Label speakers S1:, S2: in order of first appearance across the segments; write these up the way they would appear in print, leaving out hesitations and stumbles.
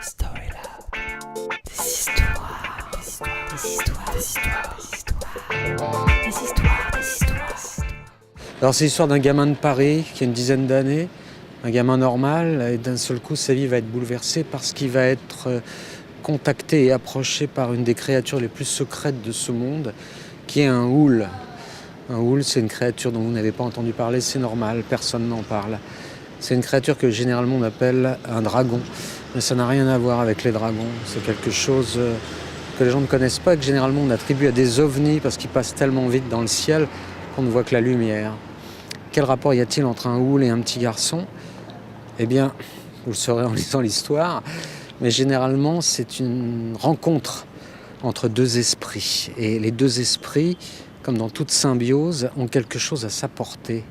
S1: Storylab. Des histoires.
S2: Alors c'est l'histoire d'un gamin de Paris qui a une dizaine d'années, un gamin normal, et d'un seul coup sa vie va être bouleversée parce qu'il va être contacté et approché par une des créatures les plus secrètes de ce monde, qui est un houle. Un houle, c'est une créature dont vous n'avez pas entendu parler, c'est normal, personne n'en parle. C'est une créature que généralement on appelle un dragon, mais ça n'a rien à voir avec les dragons. C'est quelque chose que les gens ne connaissent pas et que généralement on attribue à des ovnis parce qu'ils passent tellement vite dans le ciel qu'on ne voit que la lumière. Quel rapport y a-t-il entre un houle et un petit garçon ? Eh bien, vous le saurez en lisant l'histoire, mais généralement c'est une rencontre entre deux esprits. Et les deux esprits, comme dans toute symbiose, ont quelque chose à s'apporter.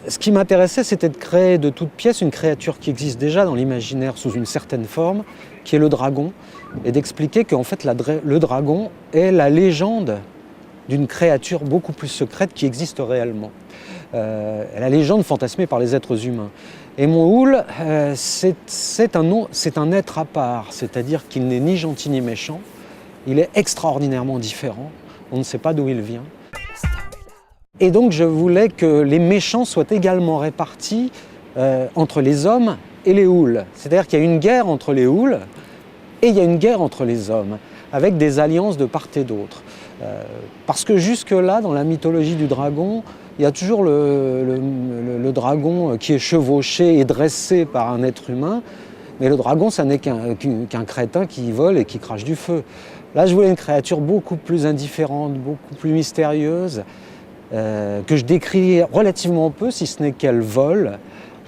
S2: Ce qui m'intéressait, c'était de créer de toute pièce une créature qui existe déjà dans l'imaginaire sous une certaine forme, qui est le dragon, et d'expliquer qu'en fait le dragon est la légende d'une créature beaucoup plus secrète qui existe réellement. La légende fantasmée par les êtres humains. Et mon houle, c'est un être à part, c'est-à-dire qu'il n'est ni gentil ni méchant, il est extraordinairement différent, on ne sait pas d'où il vient. Et donc je voulais que les méchants soient également répartis entre les hommes et les houles. C'est-à-dire qu'il y a une guerre entre les houles et il y a une guerre entre les hommes, avec des alliances de part et d'autre. Parce que jusque-là, dans la mythologie du dragon, il y a toujours le dragon qui est chevauché et dressé par un être humain, mais le dragon, ça n'est qu'un crétin qui vole et qui crache du feu. Là, je voulais une créature beaucoup plus indifférente, beaucoup plus mystérieuse, que je décris relativement peu, si ce n'est qu'elle vole,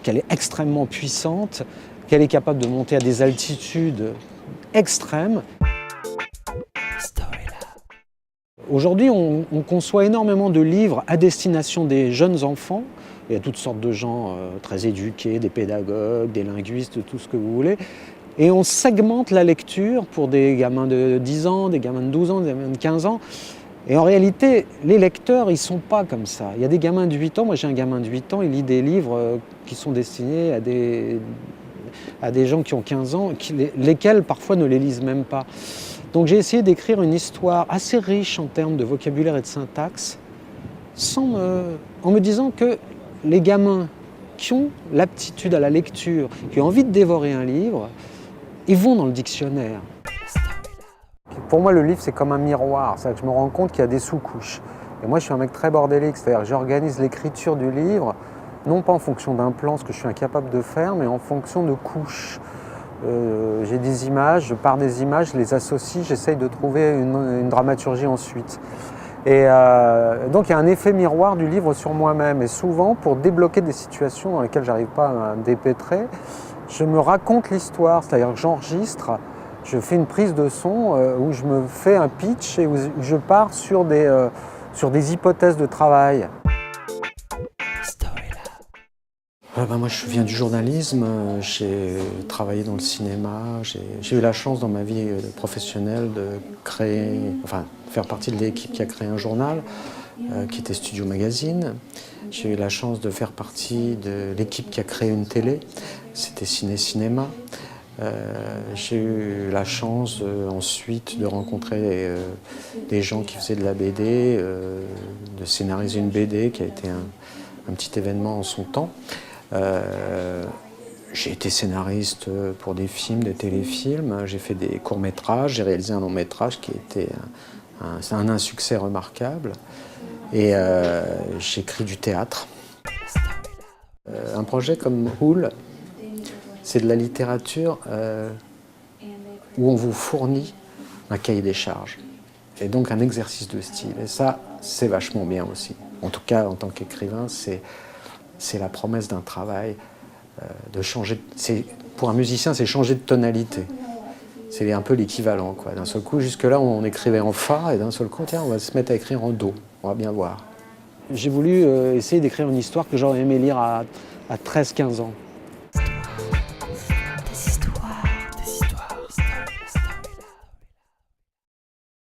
S2: qu'elle est extrêmement puissante, qu'elle est capable de monter à des altitudes extrêmes. Aujourd'hui, on conçoit énormément de livres à destination des jeunes enfants. Il y a toutes sortes de gens très éduqués, des pédagogues, des linguistes, tout ce que vous voulez. Et on segmente la lecture pour des gamins de 10 ans, des gamins de 12 ans, des gamins de 15 ans. Et en réalité, les lecteurs, ils ne sont pas comme ça. Il y a des gamins de 8 ans, moi j'ai un gamin de 8 ans, il lit des livres qui sont destinés à des gens qui ont 15 ans, lesquels parfois ne les lisent même pas. Donc j'ai essayé d'écrire une histoire assez riche en termes de vocabulaire et de syntaxe, en me disant que les gamins qui ont l'aptitude à la lecture, qui ont envie de dévorer un livre, ils vont dans le dictionnaire. Pour moi, le livre, c'est comme un miroir. C'est-à-dire que je me rends compte qu'il y a des sous-couches. Et moi, je suis un mec très bordélique. C'est-à-dire que j'organise l'écriture du livre, non pas en fonction d'un plan, ce que je suis incapable de faire, mais en fonction de couches. J'ai des images, je pars des images, je les associe, j'essaye de trouver une dramaturgie ensuite. Et donc, il y a un effet miroir du livre sur moi-même. Et souvent, pour débloquer des situations dans lesquelles je n'arrive pas à me dépêtrer, je me raconte l'histoire. C'est-à-dire que j'enregistre. Je fais une prise de son où je me fais un pitch et où je pars sur des hypothèses de travail. Moi, je viens du journalisme, j'ai travaillé dans le cinéma, j'ai eu la chance dans ma vie professionnelle de faire partie de l'équipe qui a créé un journal qui était Studio Magazine. J'ai eu la chance de faire partie de l'équipe qui a créé une télé, c'était Ciné Cinéma. J'ai eu la chance ensuite de rencontrer des gens qui faisaient de la BD, de scénariser une BD qui a été un petit événement en son temps. J'ai été scénariste pour des films, des téléfilms, j'ai fait des courts-métrages, j'ai réalisé un long-métrage qui était un insuccès remarquable et j'écris du théâtre. Un projet comme Houle, c'est de la littérature où on vous fournit un cahier des charges et donc un exercice de style. Et ça, c'est vachement bien aussi. En tout cas, en tant qu'écrivain, c'est la promesse d'un travail de changer. Pour un musicien, c'est changer de tonalité. C'est un peu l'équivalent, quoi. D'un seul coup, jusque-là, on écrivait en fa et d'un seul coup, tiens, on va se mettre à écrire en do. On va bien voir. J'ai voulu essayer d'écrire une histoire que j'aurais aimé lire à 13-15 ans.